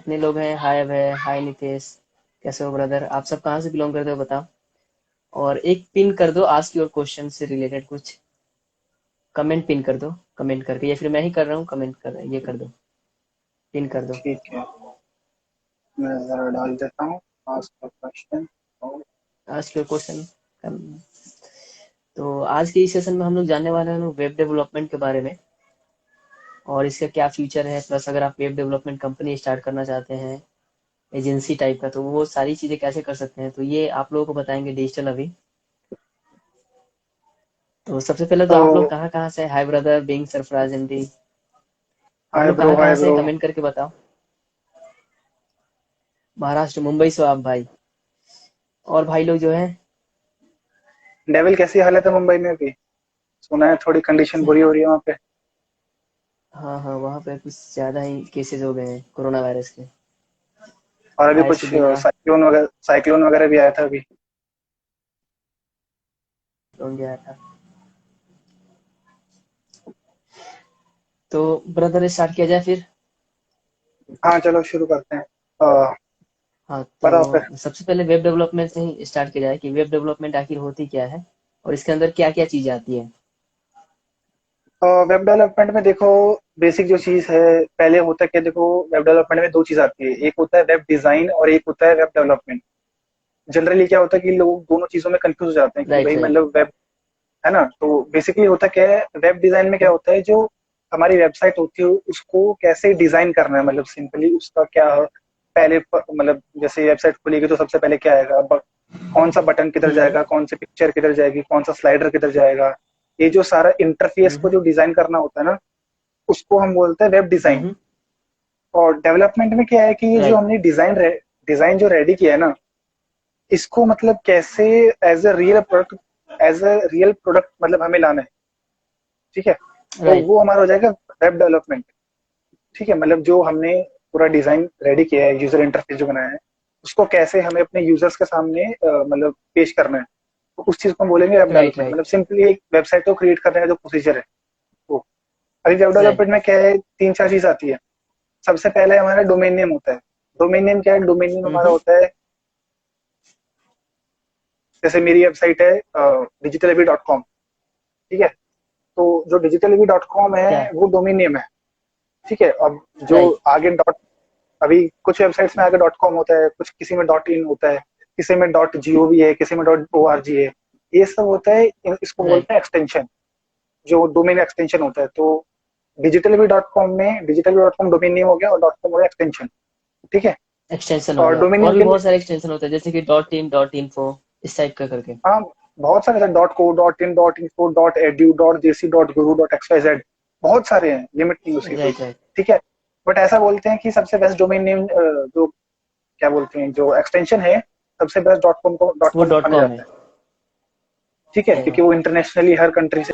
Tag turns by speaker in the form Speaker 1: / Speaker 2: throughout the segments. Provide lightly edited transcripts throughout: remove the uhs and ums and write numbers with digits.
Speaker 1: कितने लोग हैं? हाय अभय, हाय नितेश, कैसे हो ब्रदर? आप सब कहाँ से बिलोंग करते हो बताओ। और एक पिन कर दो आस्क योर क्वेश्चन से रिलेटेड कुछ। कमेंट पिन कर दो, कमेंट करके, या फिर मैं ही कर रहा हूँ कमेंट कर रहा है, ये कर दो, पिन कर दो।
Speaker 2: ठीक है, मैं ज़रा डाल देता हूँ आस्क अ क्वेश्चन। और
Speaker 1: आस्क योर क्वेश्चन। तो आज के इस सेशन में हम लोग जानने वाले हैं वेब डेवलपमेंट के बारे में, और इसका क्या फ्यूचर है, प्लस अगर आप वेब डेवलपमेंट कंपनी स्टार्ट करना चाहते हैं, एजेंसी टाइप का, तो वो सारी चीजें कैसे कर सकते हैं, तो ये आप लोगों को बताएंगे डिजिटल अभी। तो सबसे पहले तो
Speaker 2: तो
Speaker 1: आप लोग कहाँ कहाँ से? Hi brother, being Sarfaraz Hindi. आप लोग कहाँ
Speaker 2: हाय
Speaker 1: कहाँ से
Speaker 2: ब्रो।
Speaker 1: कमेंट करके बताओ। महाराष्ट्र, मुंबई से हो आप भाई। और भाई लोग जो है।
Speaker 2: डेविल कैसी हालत है मुंबई में अभी? सुना है थोड़ी कंडीशन बुरी हो रही है वहाँ पे।
Speaker 1: हाँ हाँ, वहाँ पे कुछ ज्यादा ही केसेस हो गए हैं कोरोना वायरस के।
Speaker 2: और अभी
Speaker 1: बारिश
Speaker 2: कुछ
Speaker 1: के बिना
Speaker 2: साइक्लोन वगैरह भी आया था अभी।
Speaker 1: हो गया था। तो ब्रदर स्टार्ट किया जाए फिर।
Speaker 2: हाँ चलो शुरू करते हैं।
Speaker 1: हाँ,
Speaker 2: बताओ फिर।
Speaker 1: तो सबसे पहले वेब डेवलपमेंट से ही स्टार्ट किया जाए कि वेब डेवलपमेंट आखिर होती क्या है, और इसके अंदर क्या क्या चीजें आती है।
Speaker 2: वेब डेवलपमेंट में देखो, बेसिक जो चीज़ है, पहले होता है क्या, देखो वेब डेवलपमेंट में दो चीज़ आती है, एक होता है वेब डिज़ाइन और एक होता है वेब डेवलपमेंट। जनरली क्या होता है कि लोग दोनों चीज़ों में कंफ्यूज हो जाते हैं कि
Speaker 1: राइट
Speaker 2: भाई
Speaker 1: राइट।
Speaker 2: मतलब वेब, है ना? तो बेसिकली होता क्या है, वेब डिज़ाइन में क्या होता है, जो हमारी वेबसाइट होती है उसको कैसे डिज़ाइन करना है, मतलब सिंपली उसका क्या पहले मतलब जैसे वेबसाइट खुलेगी तो सबसे पहले क्या आएगा, कौन सा बटन किधर जाएगा, कौन सी पिक्चर किधर जाएगी, कौन सा स्लाइडर किधर जाएगा, ये जो सारा इंटरफेस को
Speaker 1: हम्म
Speaker 2: जो डिजाइन करना होता है ना, उसको हम बोलते हैं वेब डिजाइन।
Speaker 1: हम्म।
Speaker 2: और डेवलपमेंट में क्या है कि ये जो
Speaker 1: राइट।
Speaker 2: हमने डिजाइन जो रेडी किया है ना, इसको मतलब कैसे एज अ रियल प्रोडक्ट मतलब हमें लाना है। ठीक है, तो
Speaker 1: राइट।
Speaker 2: वो हमारा हो जाएगा वेब डेवलपमेंट। ठीक है, मतलब जो हमने पूरा डिजाइन रेडी किया है, यूजर इंटरफेस जो बनाया है, उसको कैसे हमें अपने यूजर्स के सामने मतलब पेश करना है, तो उस चीज को हम बोलेंगे वेब
Speaker 1: राइट
Speaker 2: डेवलपमेंट।
Speaker 1: राइट।
Speaker 2: मतलब सिंपली एक वेबसाइट को क्रिएट करने का जो प्रोसीजर है वो। अभी वेब
Speaker 1: राइट।
Speaker 2: डेवलपमेंट में क्या है, तीन चार चीज आती है। सबसे पहले हमारा डोमेन नेम होता है। डोमेन नेम क्या है, डोमेन नेम हमारा
Speaker 1: हम्म।
Speaker 2: होता है, जैसे मेरी वेबसाइट है digitalabhi.com। ठीक है, तो जो digitalabhi.com
Speaker 1: क्या?
Speaker 2: है वो डोमेन नेम है। ठीक है, अब जो
Speaker 1: राइट।
Speaker 2: आगे डॉट, अभी कुछ वेबसाइट्स में आगे डॉट कॉम होता है, कुछ किसी में डॉट इन होता है, किसी में डॉट जीओवी है, किसी में डॉट ओ आर जी है। ये सब होता है, इसको
Speaker 1: राइट।
Speaker 2: बोलते हैं एक्सटेंशन, जो डोमेन एक्सटेंशन होता है। तो digital dot com domain name हो गया और डॉट कॉम हो गया एक्सटेंशन। ठीक है,
Speaker 1: एक्सटेंशन हो
Speaker 2: और
Speaker 1: गया,
Speaker 2: डोमेन
Speaker 1: और
Speaker 2: नेम
Speaker 1: भी
Speaker 2: के लिए
Speaker 1: बहुत सारे एक्सटेंशन होते हैं जैसे कि डॉट इन, डॉट इन्फो, इस टाइप का करके।
Speaker 2: हाँ बहुत सारे, dot co, dot in, dot info, dot edu, dot JC, dot guru, dot X Y Z, बहुत सारे हैं, लिमिट नहीं उसकी कोई।
Speaker 1: Right right.
Speaker 2: ठीक है, बट ऐसा बोलते हैं कि सबसे बेस्ट डोमेन नेम जो क्या बोलते हैं, जो एक्सटेंशन है, सबसे बेस्ट डॉट
Speaker 1: वो
Speaker 2: कॉम
Speaker 1: डॉट
Speaker 2: माना
Speaker 1: कॉम है।
Speaker 2: जाता है। ठीक है,
Speaker 1: सही
Speaker 2: क्योंकि
Speaker 1: बात।
Speaker 2: वो इंटरनेशनली हर कंट्री से।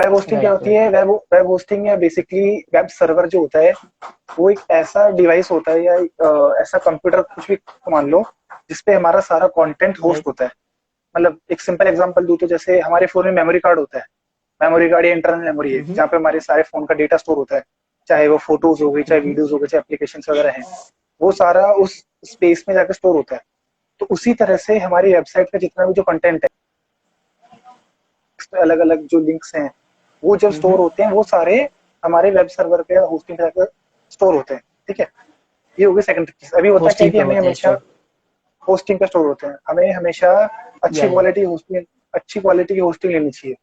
Speaker 2: वेब होस्टिंग क्या
Speaker 1: राइट
Speaker 2: होती
Speaker 1: राइट।
Speaker 2: है, वेब होस्टिंग या बेसिकली वेब सर्वर जो होता है, वो एक ऐसा डिवाइस होता है या ऐसा कंप्यूटर कुछ भी मान लो, जिसपे हमारा सारा कंटेंट होस्ट
Speaker 1: राइट।
Speaker 2: होता है। मतलब एक सिंपल एग्जांपल दूं तो जैसे हमारे फोन में मेमोरी कार्ड होता है। मेमोरी कार्ड या इंटरनल मेमोरी है
Speaker 1: हम्म।
Speaker 2: जहाँ पे हमारे सारे फोन का डेटा स्टोर होता है, चाहे वो फोटोज हो गई, चाहे
Speaker 1: हम्म।
Speaker 2: वीडियोज हो गए, चाहे एप्लीकेशन वगैरह हैं, वो सारा उस स्पेस में जाकर स्टोर होता है। तो उसी तरह से हमारी वेबसाइट का जितना भी जो कंटेंट है, अलग अलग जो लिंक्स हैं, वो जब स्टोर
Speaker 1: हम्म।
Speaker 2: होते हैं वो सारे हमारे वेब सर्वर पे होस्टिंग पे जाकर स्टोर होते हैं। ठीक है, ये हो गई सेकंड चीज। अभी होता क्या है
Speaker 1: होस्टिंग
Speaker 2: कि
Speaker 1: पे
Speaker 2: हमें
Speaker 1: होते हैं
Speaker 2: हमेशा
Speaker 1: स्टोर।
Speaker 2: होस्टिंग पे स्टोर होते हैं, हमें हमेशा
Speaker 1: या या।
Speaker 2: अच्छी क्वालिटी की होस्टिंग लेनी चाहिए।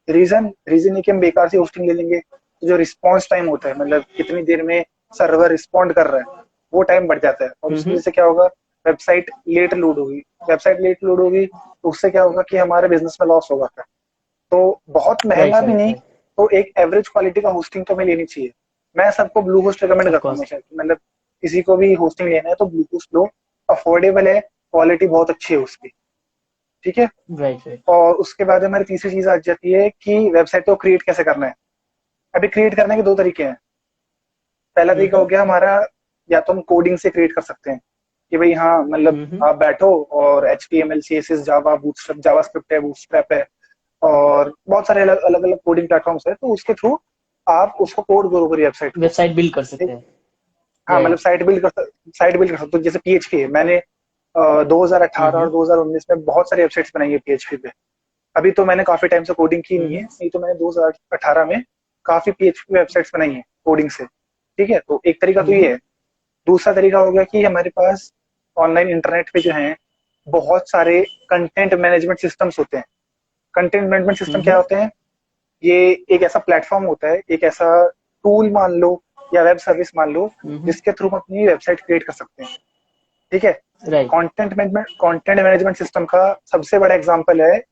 Speaker 2: रीजन रीजन है कि हम बेकार सी होस्टिंग ले लेंगे तो जो रिस्पॉन्स टाइम होता है, मतलब कितनी देर में सर्वर रिस्पॉन्ड कर रहा है, वो टाइम बढ़ जाता है, और उसकी
Speaker 1: हम्म।
Speaker 2: वजह से क्या होगा, वेबसाइट लेट लोड होगी। वेबसाइट लेट लोड होगी तो उससे क्या होगा कि हमारे बिजनेस में लॉस होगा। तो बहुत महंगा
Speaker 1: राइट
Speaker 2: भी
Speaker 1: राइट
Speaker 2: नहीं,
Speaker 1: राइट।
Speaker 2: तो एक एवरेज क्वालिटी का होस्टिंग तो हमें लेनी चाहिए। मैं सबको ब्लू होस्ट रिकमेंड
Speaker 1: ऑफ
Speaker 2: करता हूँ
Speaker 1: कोर्स।
Speaker 2: हमेशा कि मतलब किसी को भी होस्टिंग लेना है तो ब्लू होस्ट लो, अफोर्डेबल है, क्वालिटी बहुत अच्छी है उसकी। ठीक है,
Speaker 1: राइट राइट।
Speaker 2: और उसके बाद हमारी तीसरी चीज आ जाती है कि वेबसाइट को क्रिएट कैसे करना है। अभी क्रिएट करने के दो तरीके हैं। पहला तरीका हो
Speaker 1: हम्म।
Speaker 2: गया हमारा, या तो हम कोडिंग से क्रिएट कर सकते हैं कि भाई हाँ मतलब
Speaker 1: हम्म।
Speaker 2: आप बैठो और H T M L C S S Java bootstrap JavaScript है, बूटस्ट्रैप है, और बहुत सारे अलग अलग कोडिंग प्लेटफॉर्म्स है, तो उसके थ्रू आप उसको कोड करो पूरी वेबसाइट को।
Speaker 1: वेबसाइट बिल्ड कर
Speaker 2: ठीक?
Speaker 1: सकते हैं।
Speaker 2: हाँ,
Speaker 1: या
Speaker 2: मतलब साइट बिल्ड कर सकते हो, जैसे पीएचपी है। मैंने 2018 और
Speaker 1: हम्म
Speaker 2: 2019 में बहुत सारी वेबसाइट्स बनाई है पीएचपी पे। अभी तो मैंने काफी टाइम से कोडिंग की नहीं है,
Speaker 1: हम्म
Speaker 2: नहीं तो मैंने 2018 में काफी पीएचपी वेबसाइट्स बनाई है कोडिंग से। ठीक है, तो एक तरीका तो ये
Speaker 1: हम्म
Speaker 2: है। दूसरा तरीका हो गया कि हमारे पास ऑनलाइन इंटरनेट पे जो है बहुत सारे कंटेंट मैनेजमेंट सिस्टम्स होते हैं। कंटेंट मैनेजमेंट सिस्टम क्या
Speaker 1: हम्म
Speaker 2: होते हैं? ये एक ऐसा प्लेटफॉर्म होता है, एक ऐसा टूल मान लो या वेब सर्विस मान लो,
Speaker 1: हम्म
Speaker 2: जिसके थ्रू हम अपनी वेबसाइट क्रिएट कर सकते हैं। ठीक है।
Speaker 1: राइट
Speaker 2: कंटेंट मैनेजमेंट सिस्टम का सबसे बड़ा एग्जांपल है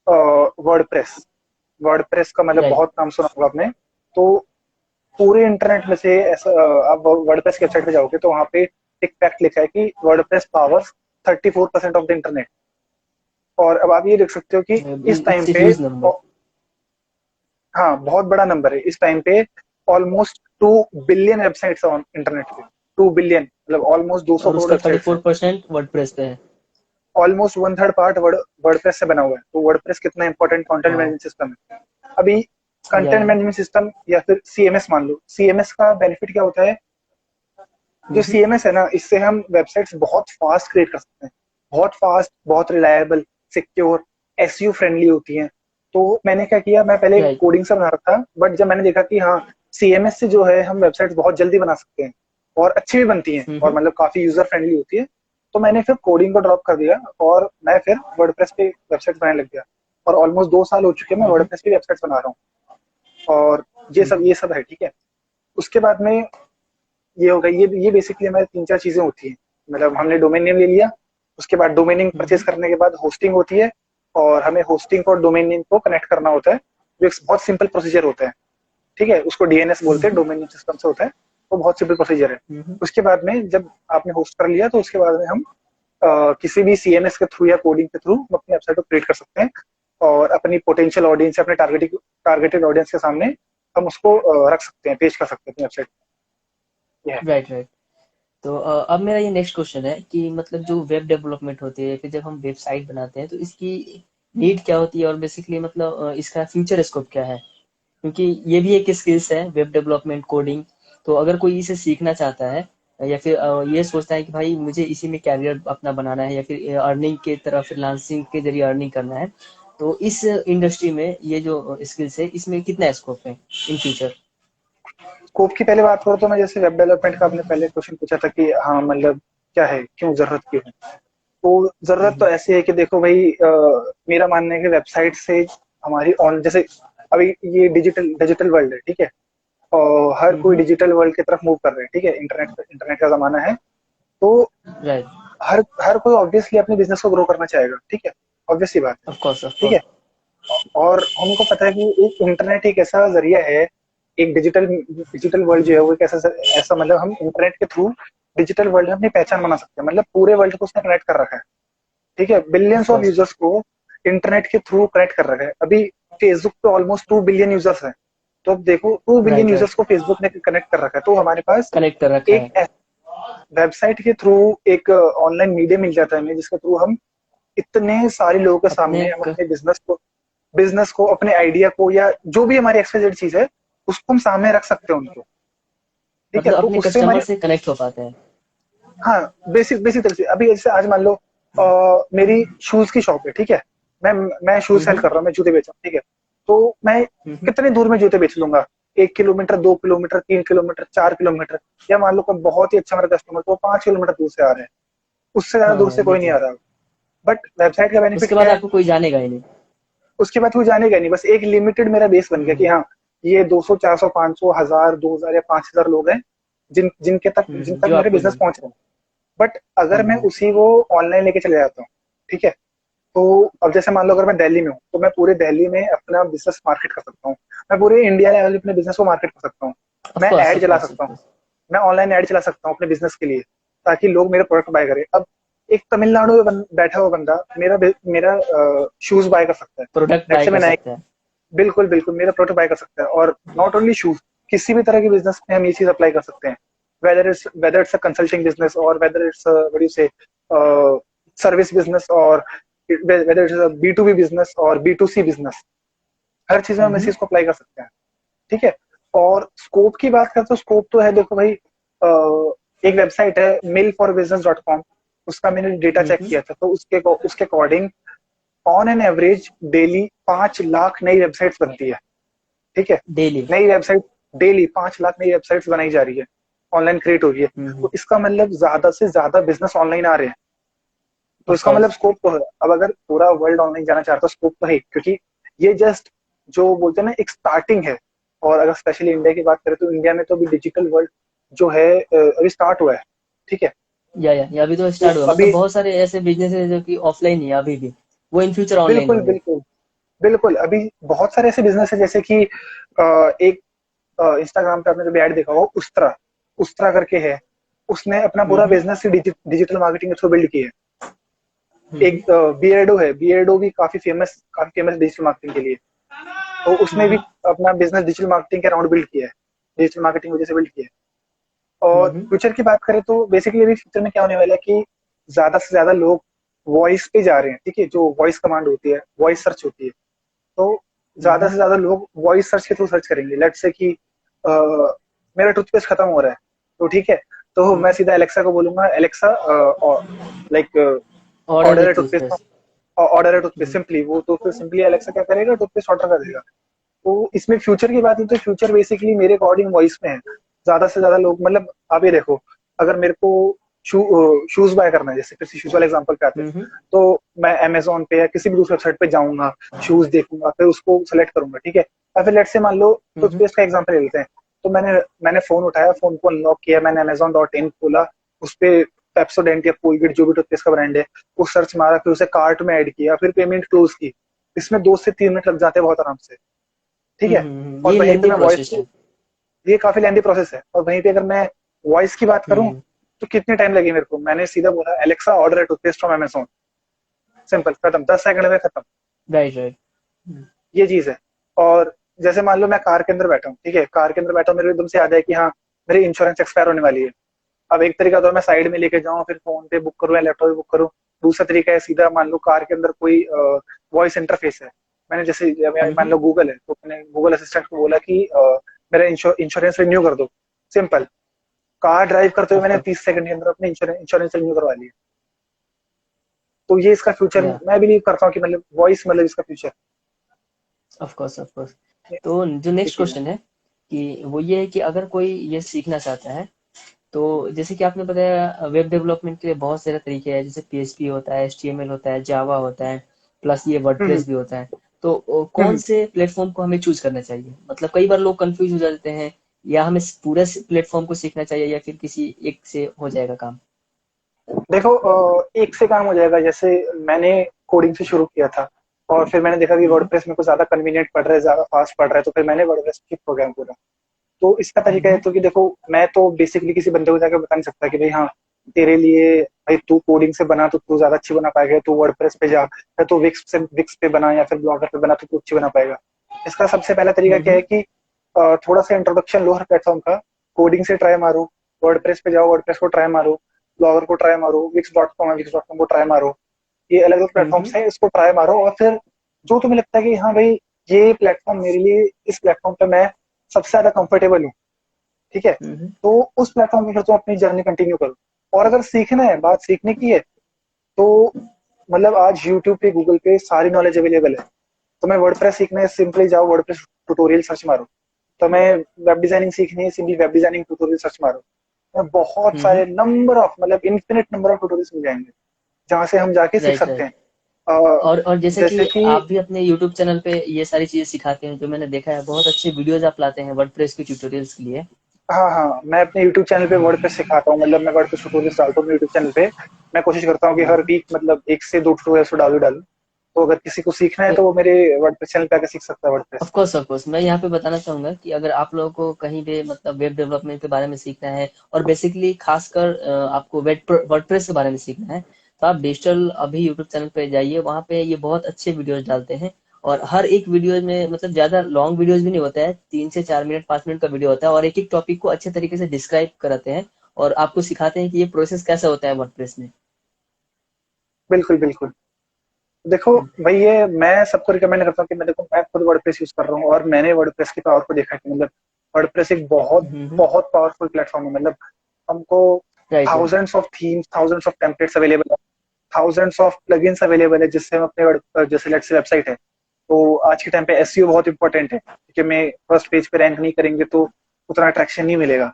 Speaker 2: वर्डप्रेस। वर्डप्रेस का मतलब
Speaker 1: राइट।
Speaker 2: बहुत नाम सुना होगा आपने। तो पूरे इंटरनेट में से ऐसा आप वर्डप्रेस की वेबसाइट पे जाओगे तो वहां पे एक फैक्ट लिखा है कि WordPress powers 34% of the internet. और अब आप ये देख सकते हो कि इस टाइम
Speaker 1: इट्स
Speaker 2: पे
Speaker 1: ह्यूज नंबर।
Speaker 2: हाँ, बहुत बड़ा नंबर है। इस टाइम पे almost 2 billion websites on internet पे। 2 बिलियन मतलब ऑलमोस्ट 200
Speaker 1: और
Speaker 2: करोड़
Speaker 1: उसका
Speaker 2: वेबसाइट्स है।
Speaker 1: 34% वर्डप्रेस पे है।
Speaker 2: Almost one third part WordPress से बना हुआ है। तो वर्डप्रेस कितना इंपॉर्टेंट कंटेंट
Speaker 1: वाह।
Speaker 2: मैनेजमेंट सिस्टम है। अभी
Speaker 1: या
Speaker 2: कंटेंट मैनेजमेंट सिस्टम या फिर सीएमएस मान लो। सीएमएस का बेनिफिट क्या होता है? जो
Speaker 1: हम्म
Speaker 2: सीएमएस है ना, इससे हम वेबसाइट्स बहुत फास्ट क्रिएट कर सकते हैं। बहुत फास्ट, बहुत रिलायबल, सिक्योर, एसईओ फ्रेंडली होती हैं। तो मैंने क्या किया, मैं पहले
Speaker 1: राइट।
Speaker 2: कोडिंग से बना रहा था, बट जब मैंने देखा कि हाँ, सीएमएस से जो है हम वेबसाइट्स बहुत जल्दी बना सकते हैं और अच्छी भी बनती हैं और
Speaker 1: हम्म
Speaker 2: मतलब काफी यूजर फ्रेंडली होती है, तो मैंने फिर कोडिंग को ड्रॉप कर दिया और मैं फिर वर्डप्रेस पे वेबसाइट बनाने लग गया। और ऑलमोस्ट 2 साल हो चुके हैं मैं
Speaker 1: हम्म
Speaker 2: वर्डप्रेस पे वेबसाइट बना रहा हूँ। और ये सब है। ठीक है। उसके बाद में ये हो गई, ये बेसिकली हमारे 3-4 चीजें होती हैं। मतलब हमने डोमेन नेम ले लिया, उसके बाद डोमेन नेम परचेज
Speaker 1: हम्म
Speaker 2: करने के बाद होस्टिंग होती है, और हमें होस्टिंग और डोमेन नेम को कनेक्ट करना होता है, जो एक बहुत सिंपल प्रोसीजर होता है। ठीक है, उसको डीएनएस बोलते हैं,
Speaker 1: हम्म
Speaker 2: डोमेन नेम सिस्टम से होता है। वो बहुत सिंपल प्रोसीजर है।
Speaker 1: हम्म
Speaker 2: उसके बाद में जब आपने होस्ट कर लिया तो उसके बाद में हम किसी भी सीएमएस के थ्रू या कोडिंग के थ्रू हम अपनी वेबसाइट को क्रिएट कर सकते हैं और अपनी पोटेंशियल ऑडियंस या अपने टारगेटेड ऑडियंस के सामने हम उसको रख सकते हैं, पेश कर सकते हैं अपनी वेबसाइट। ये है।
Speaker 1: Right right. तो अब मेरा ये नेक्स्ट क्वेश्चन है कि मतलब जो वेब डेवलपमेंट होती है, फिर जब हम वेबसाइट बनाते हैं तो इसकी नीड क्या होती है, और बेसिकली मतलब इसका फ्यूचर स्कोप क्या है? क्योंकि ये भी एक स्किल्स है, वेब डेवलपमेंट, कोडिंग। तो अगर कोई इसे सीखना चाहता है या फिर ये सोचता है कि भाई मुझे इसी में कैरियर अपना बनाना है, या फिर अर्निंग के तरफ फ्रीलांसिंग के जरिए अर्निंग करना है, तो इस इंडस्ट्री में ये जो स्किल्स है इसमें कितना स्कोप है इन फ्यूचर?
Speaker 2: स्कोप की पहले बात करो तो मैं, जैसे वेब डेवलपमेंट का आपने पहले क्वेश्चन पूछा था कि हाँ मतलब क्या है, क्यों जरूरत क्यों है। तो जरूरत तो ऐसी है कि देखो भाई, मेरा मानना है कि वेबसाइट से हमारी ऑन जैसे अभी ये डिजिटल डिजिटल वर्ल्ड है। ठीक है, और हर कोई
Speaker 1: हम्म
Speaker 2: डिजिटल वर्ल्ड की तरफ मूव कर रहे हैं। ठीक है, इंटरनेट का जमाना है। तो
Speaker 1: राइट।
Speaker 2: हर हर कोई ऑब्वियसली अपने बिजनेस को ग्रो करना चाहेगा। ठीक है, ऑब्वियस सी बात है।
Speaker 1: ऑफ कोर्स ऑफ
Speaker 2: ठीक है,
Speaker 1: कोर्स।
Speaker 2: और हमको पता है कि एक इंटरनेट एक ऐसा जरिया है, एक डिजिटल डिजिटल वर्ल्ड जो है वो एक ऐसा ऐसा मतलब हम इंटरनेट के थ्रू डिजिटल वर्ल्ड में अपनी पहचान बना सकते हैं। मतलब पूरे वर्ल्ड को उसने कनेक्ट कर रखा है। ठीक है,
Speaker 1: of
Speaker 2: billions of
Speaker 1: course.
Speaker 2: Users को इंटरनेट के थ्रू कनेक्ट कर रखा है। अभी फेसबुक पे ऑलमोस्ट 2 बिलियन यूजर्स हैं। तो अब देखो, 2 बिलियन
Speaker 1: राइट राइट।
Speaker 2: यूजर्स को फेसबुक ने कनेक्ट कर रखा है, तो हमारे पास
Speaker 1: कनेक्ट कर रखा
Speaker 2: एक
Speaker 1: है।
Speaker 2: वेबसाइट के थ्रू एक ऑनलाइन मीडिया मिल जाता है हमें, जिसके थ्रू हम इतने सारे लोगों के
Speaker 1: अपने
Speaker 2: सामने हम अपने बिजनेस को अपने आइडिया को या जो भी हमारी एक्सवाइजेड चीज है उसको हम सामने रख सकते हैं उनको। ठीक है,
Speaker 1: मतलब
Speaker 2: तो
Speaker 1: अपने
Speaker 2: उससे
Speaker 1: कस्टमर
Speaker 2: हमारी,
Speaker 1: से कनेक्ट हो पाते हैं।
Speaker 2: हाँ, बेसिक बेसिक तरह से। अभी जैसे आज मान लो मेरी शूज की शॉप है। ठीक है, मैं शूज सेल
Speaker 1: हम्म
Speaker 2: कर रहा हूँ, मैं जूते बेच रहा हूँ। ठीक है, तो मैं
Speaker 1: हम्म
Speaker 2: कितने दूर में जूते बेच लूंगा? 1 किलोमीटर, 2 किलोमीटर, 3 किलोमीटर, 4 किलोमीटर। या मान लो कोई बहुत ही अच्छा मेरा कस्टमर तो 5 किलोमीटर दूर से आ रहे हैं, उससे ज्यादा दूर
Speaker 1: हाँ
Speaker 2: से
Speaker 1: ये
Speaker 2: कोई
Speaker 1: तो
Speaker 2: नहीं आ
Speaker 1: है।
Speaker 2: रहा। बट वेबसाइट का बेनिफिट
Speaker 1: उसके बाद
Speaker 2: क्या है?
Speaker 1: आपको कोई जानेगा ही नहीं।
Speaker 2: उसके बाद वो जानेगा नहीं, बस एक लिमिटेड मेरा बेस बन गया कि हाँ, ये 200, 400, 500, 1000, 2000 या 5000 लोग हैं जिन तक
Speaker 1: जो
Speaker 2: मेरे
Speaker 1: आपको
Speaker 2: बिजनेस पहुंच रहे हैं। बट अगर मैं
Speaker 1: हम्म
Speaker 2: उसी वो ऑनलाइन लेके चले जाता हूँ, ठीक है, तो अब जैसे मान लो अगर मैं दिल्ली में हूँ तो मैं पूरे दिल्ली में अपना बिजनेस मार्केट कर सकता हूँ। मैं पूरे इंडिया लेवल पे अपने बिजनेस को मार्केट कर सकता हूँ।
Speaker 1: ऑफ
Speaker 2: मैं
Speaker 1: कोर्स
Speaker 2: ऐड
Speaker 1: ऑफ
Speaker 2: चला
Speaker 1: कोर्स ऑफ
Speaker 2: सकता हूँ।
Speaker 1: कोर्स।
Speaker 2: मैं ऑनलाइन ऐड चला सकता हूँ अपने बिजनेस के लिए, ताकि लोग मेरे प्रोडक्ट बाय करें। अब एक तमिलनाडु में बैठा हुआ बंदा मेरा शूज बाय कर सकता है।
Speaker 1: प्रोडक्ट
Speaker 2: लेट्स
Speaker 1: बाय
Speaker 2: से
Speaker 1: कर
Speaker 2: मैं नाइक,
Speaker 1: सकते हैं।
Speaker 2: बिल्कुल बिल्कुल मेरा प्रोडक्ट बाय कर सकता है। और नॉट ओनली शूज, किसी भी तरह के बिजनेस में हम ये चीज अप्लाई कर सकते हैं। Whether it's a consulting business, और whether it's what you say service business, और whether it's a B to B business और बी टू सी बिजनेस। हर चीज में हम इस चीज को अप्लाई कर सकते हैं। ठीक है। और स्कोप की बात करें तो स्कोप तो है, देखो भाई, एक वेबसाइट है mailforbusiness.com, उसका मैंने डेटा चेक
Speaker 1: हम्म।
Speaker 2: किया था, तो उसके according on an average daily 5 lakh नई वेबसाइट्स बनती है। ठीक है।
Speaker 1: डेली।
Speaker 2: नई वेबसाइट डेली 5 लाख नई वेबसाइट्स बनाई जा रही है, ऑनलाइन क्रिएट हो रही है।
Speaker 1: हम्म।
Speaker 2: तो इसका मतलब ज्यादा से ज्यादा बिजनेस ऑनलाइन आ रहे हैं। तो
Speaker 1: ऑफ
Speaker 2: इसका मतलब
Speaker 1: कोर्स।
Speaker 2: स्कोप तो है। अब अगर पूरा वर्ल्ड ऑनलाइन जाना चाहता है, स्कोप तो है, क्योंकि ये जस्ट जो बोलते हैं ना एक स्टार्टिंग है। और अगर स्पेशली इंडिया की बात करें तो इंडिया में तो अभी डिजिटल वर्ल्ड जो है अभी स्टार्ट हुआ है। ठीक है।
Speaker 1: या अभी तो
Speaker 2: तो
Speaker 1: स्टार्ट हुआ, मतलब
Speaker 2: अभी
Speaker 1: बहुत सारे ऐसे बिजनेस है जो कि ऑफलाइन ही है अभी भी, वो इन फ्यूचर ऑनलाइन
Speaker 2: बिल्कुल
Speaker 1: होंगे।
Speaker 2: बिल्कुल बिल्कुल, अभी बहुत सारे ऐसे बिजनेस है, जैसे कि एक इंस्टाग्राम पे आपने कभी ऐड देखा होगा, उस्त्रा, उस्त्रा करके है। उसने अपना पूरा
Speaker 1: हम्म।
Speaker 2: बिजनेस डिजिटल मार्केटिंग के थ्रू बिल्ड किया है।
Speaker 1: हम्म।
Speaker 2: एक बियर्डो है, बियर्डो भी काफी फेमस डिजिटल मार्केटिंग के लिए। तो उसने भी
Speaker 1: हम्म।
Speaker 2: अपना बिजनेस डिजिटल मार्केटिंग के अराउंड बिल्ड किया है, डिजिटल मार्केटिंग की वजह से बिल्ड किया है। और
Speaker 1: हम्म।
Speaker 2: फ्यूचर की बात करें तो बेसिकली अभी फ्यूचर में क्या होने वाला है कि ज्यादा से ज्यादा लोग वॉइस पे जा रहे हैं। ठीक है। जो वॉइस कमांड होती है, वॉइस सर्च होती है, तो ज्यादा
Speaker 1: हम्म।
Speaker 2: से ज्यादा लोग वॉइस सर्च के थ्रू सर्च करेंगे। लेट्स से कि अ, मेरा टूथपेस्ट खत्म हो रहा है, तो ठीक है, तो मैं
Speaker 1: हम्म।
Speaker 2: सीधा एलेक्सा को बोलूंगा, एलेक्सा लाइक
Speaker 1: ऑर्डर
Speaker 2: ऑर्डर है
Speaker 1: विथ
Speaker 2: टूथपेस्ट,
Speaker 1: टूथपेस्ट।
Speaker 2: ऑर्डर है टूथपेस्ट, सिंपली वो तो फिर सिंपली एलेक्सा क्या करेगा, टूथपेस्ट ऑर्डर कर देगा। तो इसमें फ्यूचर की बात है तो फ्यूचर बेसिकली मेरे अकॉर्डिंग वॉइस में है। ज्यादा से ज्यादा लोग, मतलब आप ये देखो, अगर मेरे को शूज बाय करना है, जैसे किसी शूज वाले एग्जांपल पे आते हैं,
Speaker 1: हम्म।
Speaker 2: तो मैं अमेजोन पे या किसी भी दूसरी वेबसाइट पे जाऊंगा, शूज देखूंगा, फिर उसको सेलेक्ट करूंगा। ठीक है। या फिर लेट से मान लो
Speaker 1: हम्म।
Speaker 2: टूथपेस्ट का एग्जांपल ले लेते हैं। तो मैंने फोन उठाया, फोन को अनलॉक किया, मैंने अमेजोन.इन खोला, उस पे पेप्सोडेंट या कोलगेट जो भी टूथपेस्ट का ब्रांड है वो सर्च मारा, फिर उसे कार्ट में ऐड किया, फिर पेमेंट क्लोज की। इसमें 2 से 3 मिनट लग जाते हैं बहुत आराम से। ठीक है। और
Speaker 1: ये
Speaker 2: वहीं पे
Speaker 1: लेंदी
Speaker 2: मैं वॉइस
Speaker 1: प्रोसेस
Speaker 2: की,
Speaker 1: है।
Speaker 2: ये काफी लेंदी प्रोसेस है, और वहीं पे अगर मैं वॉइस की बात करूं
Speaker 1: हम्म।
Speaker 2: तो कितने टाइम लगे मेरे को, मैंने सीधा बोला एलेक्सा ऑर्डर है टूथपेस्ट फ्रॉम अमेजोन, सिंपल, खत्म, 10 सेकंड में खत्म।
Speaker 1: Right right.
Speaker 2: ये चीज है। और जैसे मान लो मैं कार के अंदर बैठा हूँ, ठीक है, कार के अंदर बैठा हूँ, मेरे को एकदम से याद है कि हाँ मेरी इंश्योरेंस एक्सपायर होने वाली है। अब एक तरीका तो मैं साइड में लेके जाऊँ, फिर फोन पे बुक करूँ या लैपटॉप पे बुक करूँ। दूसरा तरीका है सीधा, मान लो कार के अंदर कोई वॉइस इंटरफेस है, मैंने जैसे मान लो गूगल है, तो मैंने गूगल असिस्टेंट को बोला कि मेरा इंश्योरेंस रिन्यू कर दो, सिंपल। कार ड्राइव करते हुए
Speaker 1: ऑफ
Speaker 2: मैंने
Speaker 1: कोर्स।
Speaker 2: 30 सेकंड के अंदर अपने इंश्योरेंस रिन्यू करवा लिया। तो ये इसका फ्यूचर
Speaker 1: या
Speaker 2: मैं बिलीव करता हूँ कि मतलब वॉइस मतलब इसका future.
Speaker 1: Of course of course.
Speaker 2: ये
Speaker 1: तो जो
Speaker 2: ये
Speaker 1: नेक्स्ट
Speaker 2: चीज है।
Speaker 1: क्वेश्चन है कि वो ये है कि अगर कोई ये सीखना चाहता है, तो जैसे कि आपने बताया वेब डेवलपमेंट के लिए बहुत सारे तरीके हैं, जैसे पीएचपी होता है, एचटीएमएल होता है, जावा होता है, प्लस ये
Speaker 2: हम्म
Speaker 1: वर्डप्रेस भी होता है। तो कौन
Speaker 2: हम्म
Speaker 1: से प्लेटफॉर्म को हमें चूज करना चाहिए? मतलब कई बार लोग कंफ्यूज हो जाते हैं, या हमें पूरे प्लेटफॉर्म को सीखना चाहिए, या फिर किसी एक से हो जाएगा काम?
Speaker 2: देखो, एक से काम हो जाएगा। जैसे मैंने कोडिंग से शुरू किया था, और फिर मैंने देखा कि
Speaker 1: हम्म।
Speaker 2: वर्डप्रेस मेरे को ज्यादा कन्वीनियंट पड़ रहा है, ज्यादा फास्ट पड़ रहा है, तो फिर मैंने वर्डप्रेस शिफ्ट हो गया पूरा। तो इसका तरीका है
Speaker 1: हम्म।
Speaker 2: तो कि देखो, मैं तो बेसिकली किसी बंदे को जाकर बता नहीं सकता कि भाई हाँ तेरे लिए, भाई तू कोडिंग से बना तो तू ज्यादा अच्छी बना पाएगा, तू वर्डप्रेस पे जा, या तू विक्स पे बना, या फिर ब्लॉगर पे बना तो तू अच्छी बना पाएगा। इसका सबसे पहला तरीका क्या है
Speaker 1: हम्म।
Speaker 2: कि थोड़ा सा इंट्रोडक्शन लो हर प्लेटफॉर्म का, कोडिंग से ट्राई मारो, वर्डप्रेस पे जाओ, वर्डप्रेस को ट्राई मारो, ब्लॉगर को ट्राई मारो, विक्स.com है, विक्स.com को ट्राई मारो। ये अलग अलग प्लेटफॉर्म्स
Speaker 1: हम्म।
Speaker 2: हैं, इसको ट्राई मारो, और फिर जो तुम्हें लगता है कि हाँ भाई ये प्लेटफॉर्म मेरे लिए, इस प्लेटफॉर्म पे मैं सबसे ज्यादा कंफर्टेबल हूँ, ठीक है,
Speaker 1: हम्म।
Speaker 2: तो उस प्लेटफॉर्म पे फिर तुम अपनी जर्नी कंटिन्यू करो। और अगर सीखना है, बात सीखने की है, तो मतलब आज यूट्यूब पे, गूगल पे सारी नॉलेज अवेलेबल है। तुम्हें वर्डप्रेस सीखना है, सिंपली जाओ वर्डप्रेस ट्यूटोरियल सर्च मारो। तुम्हें वेब डिजाइनिंग सीखनी है, simply web designing tutorial search मारो। तुम्हें बहुत
Speaker 1: हम्म।
Speaker 2: सारे नंबर ऑफ, मतलब इन्फिनिट नंबर ऑफ ट्यूटोरियल्स मिल जाएंगे, जहां से हम जाके सीख
Speaker 1: राइट
Speaker 2: सकते
Speaker 1: राइट।
Speaker 2: हैं। अ,
Speaker 1: और जैसे
Speaker 2: जैसे
Speaker 1: कि
Speaker 2: कि
Speaker 1: आप भी अपने यूट्यूब चैनल पे ये सारी चीजें सिखाते हैं, जो मैंने देखा है, बहुत अच्छे वीडियोज आप लाते हैं वर्डप्रेस के ट्यूटोरियल्स के लिए।
Speaker 2: हाँ हाँ, मैं अपने यूट्यूब चैनल पे वर्डप्रेस सिखाता हूँ, मतलब मैं वर्डप्रेस ट्यूटोरियल्स डालता हूँ अपने यूट्यूब चैनल पे। मैं कोशिश करता हूँ कि हर
Speaker 1: हम्म।
Speaker 2: वीक मतलब 1 से 2 ट्यूटोरियल्स तो डालू डालू। तो अगर किसी को सीखना है
Speaker 1: तो
Speaker 2: तो वो मेरे वर्डप्रेस चैनल पे आकर सीख सकता है
Speaker 1: of
Speaker 2: WordPress.
Speaker 1: Course of course, मैं यहाँ पे बताना चाहूंगा कि अगर आप लोगों को कहीं भी मतलब वेब डेवलपमेंट के बारे में सीखना है, और बेसिकली खासकर आपको वेब वर्डप्रेस के बारे में सीखना है, तो आप डिजिटल अभी यूट्यूब चैनल पे जाइए, वहाँ पे ये बहुत अच्छे वीडियोस डालते हैं। और हर एक वीडियो में मतलब ज्यादा लॉन्ग वीडियोस भी नहीं होता है, 3 से 4 मिनट 5 मिनट का वीडियो होता है, और एक एक टॉपिक को अच्छे तरीके से डिस्क्राइब कराते हैं, और आपको सिखाते हैं कि ये प्रोसेस कैसा होता है वर्डप्रेस में।
Speaker 2: बिल्कुल बिल्कुल। देखो भाई, ये मैं सबको रिकमेंड करता हूँ कि मैं खुद वर्डप्रेस यूज कर रहा हूँ, और मैंने वर्डप्रेस की पावर को देखा है कि मतलब वर्डप्रेस एक बहुत बहुत पावरफुल प्लेटफॉर्म है। मतलब हमको
Speaker 1: right right
Speaker 2: thousands of themes, thousands of templates available है, थाउजेंड्स ऑफ प्लगइन्स अवेलेबल है, जिससे हम अपने जैसे लेट्स से वेबसाइट है, तो आज के टाइम पे एसईओ बहुत इंपॉर्टेंट है, क्योंकि मैं फर्स्ट पेज पे रैंक नहीं करेंगे तो उतना अट्रैक्शन नहीं मिलेगा।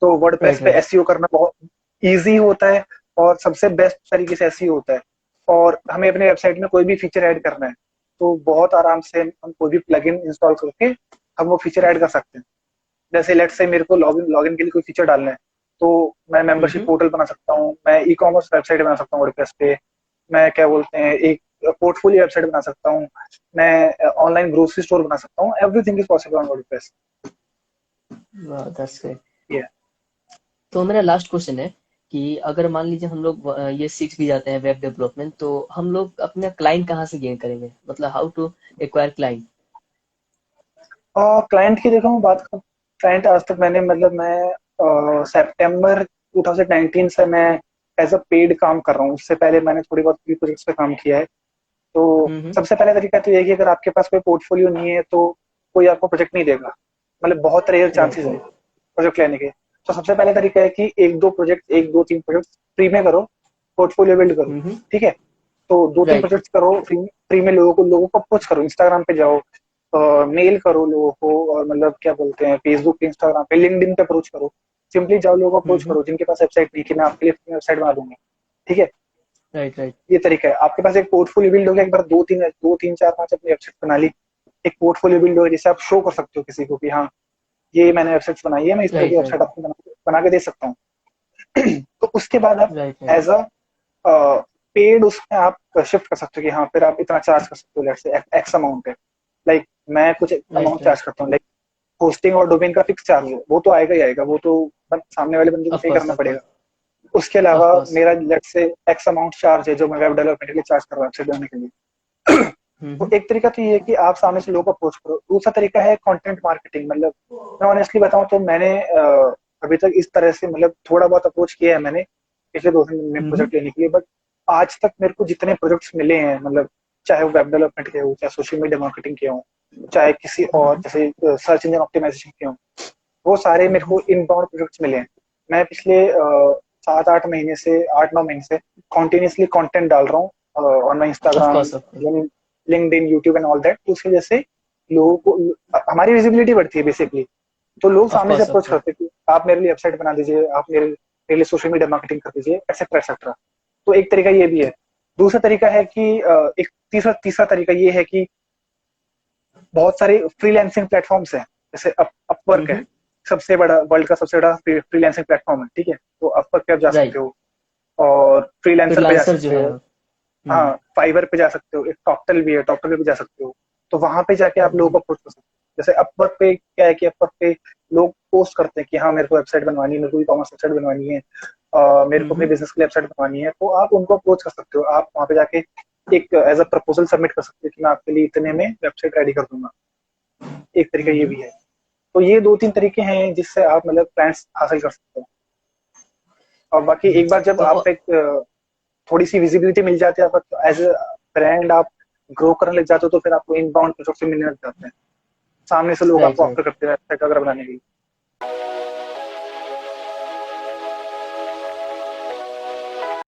Speaker 2: तो वर्डप्रेस
Speaker 1: राइट
Speaker 2: पे
Speaker 1: राइट
Speaker 2: एसईओ करना बहुत इजी होता है, और सबसे बेस्ट तरीके से एसईओ होता है। और हमें अपने वेबसाइट में कोई भी फीचर ऐड करना है, तो बहुत आराम से हम कोई भी प्लगइन इंस्टॉल करके हम वो फीचर ऐड कर सकते हैं। जैसे लेट्स से मेरे को लॉगिन लॉगिन के लिए कोई फीचर डालना है, तो मैं मेंबरशिप पोर्टल बना सकता हूँ, मैं ई कॉमर्स वेबसाइट बना सकता हूँ वर्डप्रेस पे, मैं क्या बोलते हैं एक पोर्टफोलियो वेबसाइट बना सकता हूँ, मैं ऑनलाइन ग्रोसरी स्टोर बना सकता हूँ। Everything is possible on WordPress.
Speaker 1: That's great.
Speaker 2: ये
Speaker 1: तो मेरा लास्ट क्वेश्चन है कि अगर मान लीजिए हम लोग ये सीख भी जाते हैं वेब डेवलपमेंट, तो हम लोग अपना क्लाइंट कहाँ से गेन करेंगे, मतलब हाउ टू एक्वायर क्लाइंट।
Speaker 2: और क्लाइंट की देखो मैं बात करूँ, क्लाइंट आज तक मैंने मतलब मैं सितंबर 2019 से मैं एज अ पेड काम कर रहा हूँ। उससे पहले मैंने थोड़ी बहुत फ्री प्रोजेक्ट्स पे काम किया है। तो
Speaker 1: हम्म।
Speaker 2: सबसे पहला तरीका तो ये है कि अगर आपके पास कोई पोर्टफोलियो नहीं है तो कोई आपको प्रोजेक्ट नहीं देगा। मतलब बहुत रेयर
Speaker 1: राइट
Speaker 2: चांसेस है
Speaker 1: राइट
Speaker 2: प्रोजेक्ट लेने के। तो सबसे पहला तरीका है कि एक दो तीन प्रोजेक्ट फ्री में करो, पोर्टफोलियो बिल्ड करो।
Speaker 1: हम्म।
Speaker 2: ठीक है, तो दो तीन
Speaker 1: राइट।
Speaker 2: प्रोजेक्ट करो फ्री, फ्री में लोगों को अप्रोच करो, इंस्टाग्राम पे जाओ, मेल करो लोगों को, और मतलब क्या बोलते हैं फेसबुक पे, इंस्टाग्राम पे, लिंक्डइन पे अप्रोच करो। सिंपली जाओ लोगों को अप्रोच
Speaker 1: हम्म।
Speaker 2: करो जिनके पास वेबसाइट नहीं कि मैं आपके लिए वेबसाइट बना दूंगा। ठीक है,
Speaker 1: राइट राइट।
Speaker 2: ये तरीका है। आपके पास एक पोर्टफोलियो बिल्ड हो गया, एक बार दो तीन चार पांच अपनी वेबसाइट बना ली, एक पोर्टफोलियो बिल्ड हो गया जिसे आप शो कर सकते हो किसी को कि हाँ ये मैंने वेबसाइट बनाई है, मैं इस तरह की
Speaker 1: राइट राइट
Speaker 2: वेबसाइट आपको बना के दे सकता हूँ। तो उसके बाद आप
Speaker 1: right right.
Speaker 2: As a paid उसमें आप शिफ्ट कर सकते हो कि हाँ फिर आप इतना चार्ज कर सकते हो, लेट्स से एक्स अमाउंट है। लाइक मैं कुछ
Speaker 1: राइट
Speaker 2: अमाउंट
Speaker 1: राइट।
Speaker 2: चार्ज करता हूँ, लाइक होस्टिंग और डोमेन का फिक्स चार्ज है, वो तो आएगा ही आएगा, वो तो सामने वाले बंदे को
Speaker 1: ऑफ
Speaker 2: पे
Speaker 1: कोर्स
Speaker 2: करना
Speaker 1: ऑफ
Speaker 2: पड़ेगा।
Speaker 1: कोर्स
Speaker 2: उसके अलावा
Speaker 1: ऑफ कोर्स।
Speaker 2: मेरा let's say x amount charge है जो मैं वेब डेवलपमेंट के लिए चार्ज कर रहा हूँ वेबसाइट बनाने के लिए। तो
Speaker 1: हम्म।
Speaker 2: एक तरीका तो ये है कि आप सामने से लोगों को अप्रोच करो। दूसरा तरीका है कंटेंट मार्केटिंग। मतलब मैं ऑनेस्टली बताऊं तो मैंने अभी तक इस तरह से मतलब थोड़ा बहुत अप्रोच किया है मैंने पिछले 2 3 दिन में
Speaker 1: हम्म।
Speaker 2: प्रोजेक्ट लेने के लिए, बट आज तक मेरे को जितने प्रोजेक्ट्स मिले हैं, मतलब चाहे वो वेब डेवलपमेंट के हो, चाहे सोशल मीडिया मार्केटिंग के हो, चाहे किसी और
Speaker 1: हम्म।
Speaker 2: जैसे सर्च इंजन ऑप्टिमाइजेशन के हो, वो सारे मेरे
Speaker 1: हम्म।
Speaker 2: को इनबाउंड प्रोजेक्ट्स मिले हैं। मैं पिछले 7 8 महीने से 8 9 महीने से कॉन्टिन्यूसली कंटेंट डाल रहा हूँ on my
Speaker 1: of
Speaker 2: Instagram,
Speaker 1: course of course.
Speaker 2: LinkedIn, YouTube and all that. तो उसकी वजह से लोगों को हमारी विजिबिलिटी बढ़ती है बेसिकली। तो लोग
Speaker 1: ऑफ
Speaker 2: सामने से
Speaker 1: कोर्स ऑफ
Speaker 2: अप्रोच
Speaker 1: कोर्स।
Speaker 2: करते हैं कि आप मेरे लिए वेबसाइट बना दीजिए, आप मेरे लिए सोशल मीडिया मार्केटिंग कर दीजिए, एक्सेट्रा एक्सेट्रा। तो एक तरीका ये भी है। दूसरा तरीका है कि एक तीसरा तीसरा तरीका ये है कि बहुत सारे फ्रीलैंसिंग प्लेटफॉर्म्स हैं, जैसे अपवर्क है,
Speaker 1: हम्म।
Speaker 2: सबसे बड़ा वर्ल्ड का सबसे बड़ा फ्रीलैंसिंग प्लेटफॉर्म है। ठीक है, तो अपवर्क पे आप जा सकते
Speaker 1: राइट।
Speaker 2: हो, और फ्रीलांसर पे जा
Speaker 1: फ्रीलांसर जो
Speaker 2: सकते
Speaker 1: है।
Speaker 2: हो। हाँ, फाइवर पे जा सकते हो, एक टॉकटल भी है, टॉकटल पे भी जा सकते हो। तो वहां पे जाके आप लोगों को अप्रोच कर सकते हो। जैसे अपवर्क पे क्या है कि अपवर्क पे लोग पोस्ट करते हैं कि हाँ मेरे को वेबसाइट बनवानी है, मेरे को ई कॉमर्स वेबसाइट बनवानी है, मेरे को अपने
Speaker 1: हम्म।
Speaker 2: बिजनेस के लिए वेबसाइट बनवानी है, तो आप उनको अप्रोच कर सकते हो। आप वहां पे जाके एक एज अ प्रपोजल सबमिट कर सकते हो कि मैं आपके लिए इतने में वेबसाइट रेडी कर दूंगा। एक तरीका ये
Speaker 1: हम्म।
Speaker 2: भी है। तो ये 2 3 तरीके हैं जिससे आप मतलब क्लाइंट्स हासिल कर सकते हो। और बाकी एक बार जब
Speaker 1: तो
Speaker 2: आप एक थोड़ी सी विजिबिलिटी मिल जाती है, आप एज ए ब्रांड आप ग्रो करने लग जाते हो, तो फिर आपको इनबाउंड प्रोजेक्ट से मिलने लग जाते हैं, सामने से लोग आपको
Speaker 1: राइट राइट।
Speaker 2: ऑफर करते हैं वेबसाइट वगैरह बनाने के लिए।